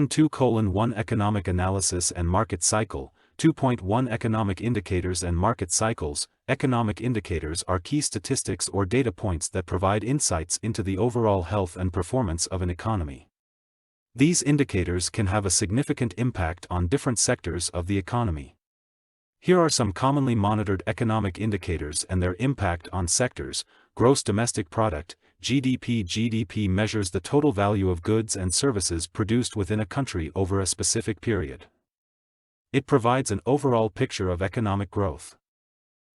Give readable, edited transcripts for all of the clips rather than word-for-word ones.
2:1 Economic Analysis and Market Cycle. 2.1 Economic Indicators and Market Cycles. Economic indicators are key statistics or data points that provide insights into the overall health and performance of an economy. These indicators can have a significant impact on different sectors of the economy. Here are some commonly monitored economic indicators and their impact on sectors. Gross domestic product, GDP. GDP measures the total value of goods and services produced within a country over a specific period. It provides an overall picture of economic growth.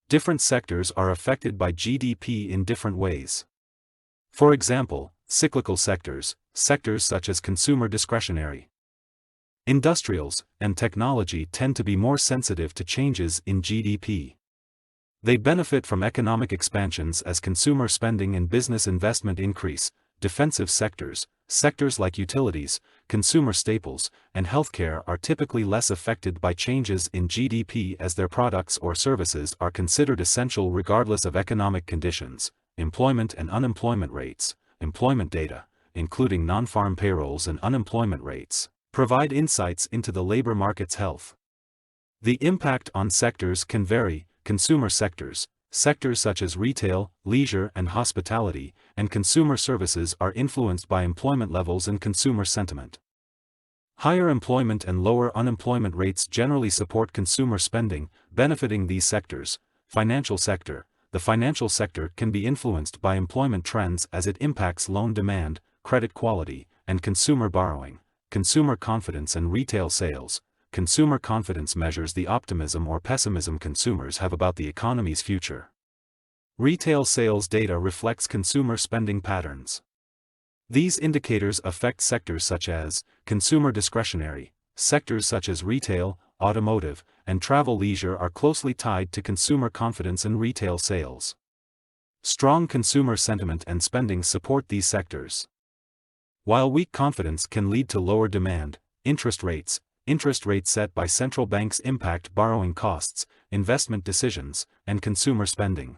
Different sectors are affected by GDP in different ways. For example, cyclical sectors, sectors such as consumer discretionary, industrials, and technology tend to be more sensitive to changes in GDP. They benefit from economic expansions as consumer spending and business investment increase. Defensive sectors, sectors like utilities, consumer staples, and healthcare are typically less affected by changes in GDP as their products or services are considered essential regardless of economic conditions. Employment and unemployment rates. Employment data, including non-farm payrolls and unemployment rates, provide insights into the labor market's health. The impact on sectors can vary. Consumer sectors, sectors such as retail, leisure and hospitality, and consumer services are influenced by employment levels and consumer sentiment. Higher employment and lower unemployment rates generally support consumer spending, benefiting these sectors. Financial sector. The financial sector can be influenced by employment trends as it impacts loan demand, credit quality, and consumer borrowing. Consumer confidence and retail sales. Consumer confidence measures the optimism or pessimism consumers have about the economy's future. Retail sales data reflects consumer spending patterns. These indicators affect sectors such as consumer discretionary. Sectors such as retail, automotive, and travel leisure are closely tied to consumer confidence and retail sales. Strong consumer sentiment and spending support these sectors. While weak confidence can lead to lower demand, interest rates set by central banks impact borrowing costs, investment decisions, and consumer spending.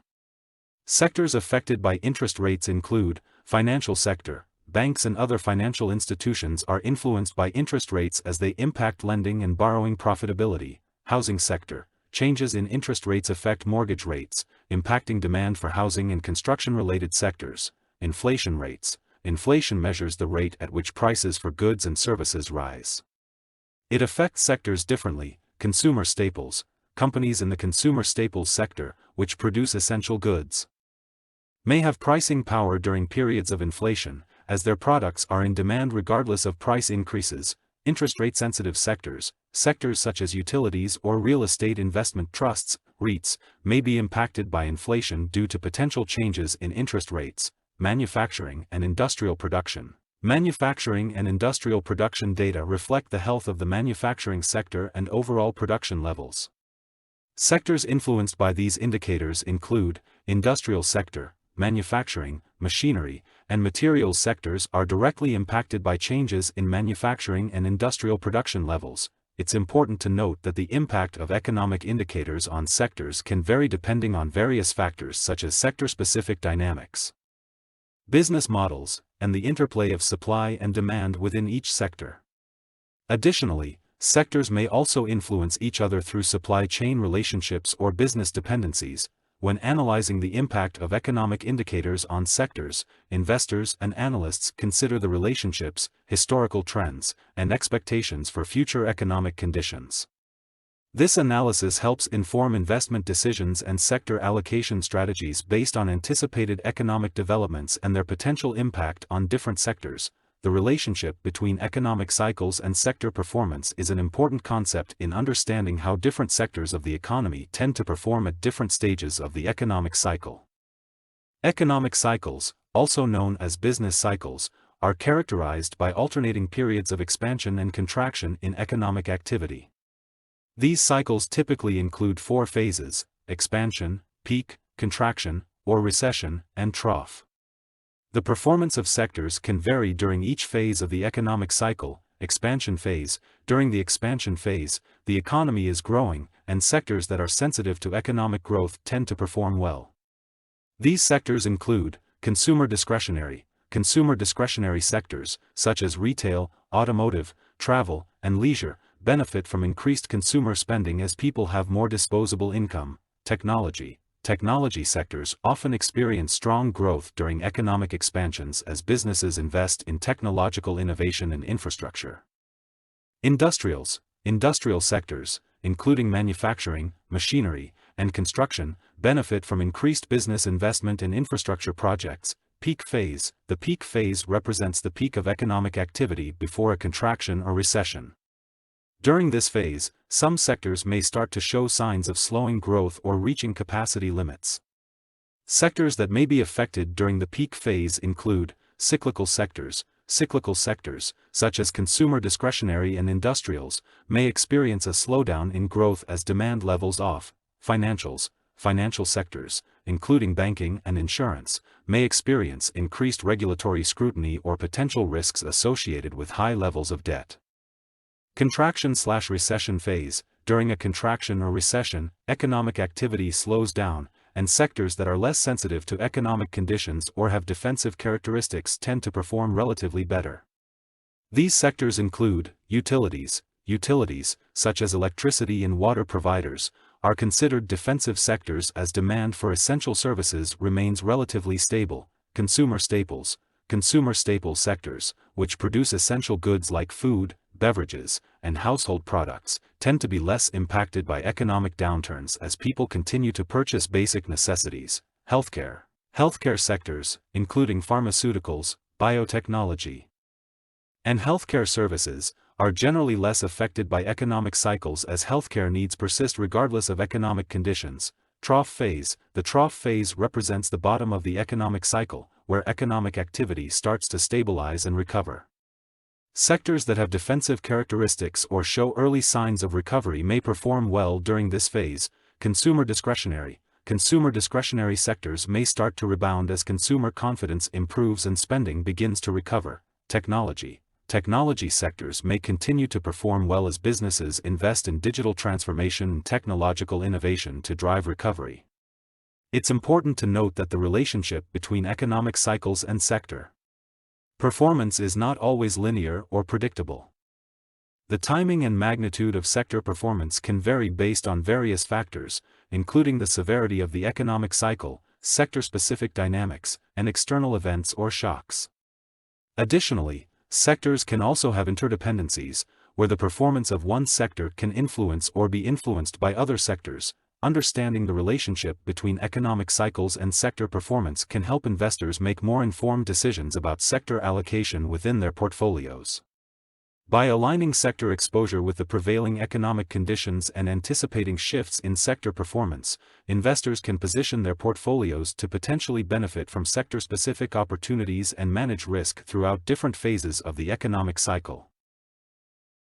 Sectors affected by interest rates include financial sector. Banks and other financial institutions are influenced by interest rates as they impact lending and borrowing profitability. Housing sector. Changes in interest rates affect mortgage rates, impacting demand for housing and construction-related sectors. Inflation rates. Inflation measures the rate at which prices for goods and services rise. It affects sectors differently. Consumer staples. Companies in the consumer staples sector, which produce essential goods, may have pricing power during periods of inflation, as their products are in demand regardless of price increases. Interest rate sensitive sectors, sectors such as utilities or real estate investment trusts, REITs, may be impacted by inflation due to potential changes in interest rates. Manufacturing and industrial production. Manufacturing and industrial production data reflect the health of the manufacturing sector and overall production levels. Sectors influenced by these indicators include industrial sector. Manufacturing, machinery, and materials sectors are directly impacted by changes in manufacturing and industrial production levels. It's important to note that the impact of economic indicators on sectors can vary depending on various factors such as sector-specific dynamics, business models, and the interplay of supply and demand within each sector. Additionally, sectors may also influence each other through supply chain relationships or business dependencies. When analyzing the impact of economic indicators on sectors, investors and analysts consider the relationships, historical trends, and expectations for future economic conditions. This analysis helps inform investment decisions and sector allocation strategies based on anticipated economic developments and their potential impact on different sectors. The relationship between economic cycles and sector performance is an important concept in understanding how different sectors of the economy tend to perform at different stages of the economic cycle. Economic cycles, also known as business cycles, are characterized by alternating periods of expansion and contraction in economic activity. These cycles typically include 4 phases: expansion, peak, contraction, or recession, and trough. The performance of sectors can vary during each phase of the economic cycle. Expansion phase. During the expansion phase, the economy is growing, and sectors that are sensitive to economic growth tend to perform well. These sectors include consumer discretionary. Consumer discretionary sectors, such as retail, automotive, travel, and leisure, benefit from increased consumer spending as people have more disposable income. Technology sectors often experience strong growth during economic expansions as businesses invest in technological innovation and infrastructure. Industrial sectors, including manufacturing, machinery, and construction, benefit from increased business investment in infrastructure projects. Peak phase. The peak phase represents the peak of economic activity before a contraction or recession. During this phase, some sectors may start to show signs of slowing growth or reaching capacity limits. Sectors that may be affected during the peak phase include cyclical sectors. Cyclical sectors, such as consumer discretionary and industrials, may experience a slowdown in growth as demand levels off. Financial sectors, including banking and insurance, may experience increased regulatory scrutiny or potential risks associated with high levels of debt. Contraction/recession phase. During a contraction or recession, economic activity slows down, and sectors that are less sensitive to economic conditions or have defensive characteristics tend to perform relatively better. These sectors include utilities. Utilities, such as electricity and water providers, are considered defensive sectors as demand for essential services remains relatively stable. Consumer staples. Consumer staple sectors, which produce essential goods like food, beverages, and household products, tend to be less impacted by economic downturns as people continue to purchase basic necessities. Healthcare sectors, including pharmaceuticals, biotechnology, and healthcare services, are generally less affected by economic cycles as healthcare needs persist regardless of economic conditions. Trough phase. The trough phase represents the bottom of the economic cycle, where economic activity starts to stabilize and recover. Sectors that have defensive characteristics or show early signs of recovery may perform well during this phase. Consumer discretionary. Consumer discretionary sectors may start to rebound as consumer confidence improves and spending begins to recover. Technology sectors may continue to perform well as businesses invest in digital transformation and technological innovation to drive recovery. It's important to note that the relationship between economic cycles and sector performance is not always linear or predictable. The timing and magnitude of sector performance can vary based on various factors, including the severity of the economic cycle, sector-specific dynamics, and external events or shocks. Additionally, sectors can also have interdependencies, where the performance of one sector can influence or be influenced by other sectors. Understanding the relationship between economic cycles and sector performance can help investors make more informed decisions about sector allocation within their portfolios. By aligning sector exposure with the prevailing economic conditions and anticipating shifts in sector performance, investors can position their portfolios to potentially benefit from sector-specific opportunities and manage risk throughout different phases of the economic cycle.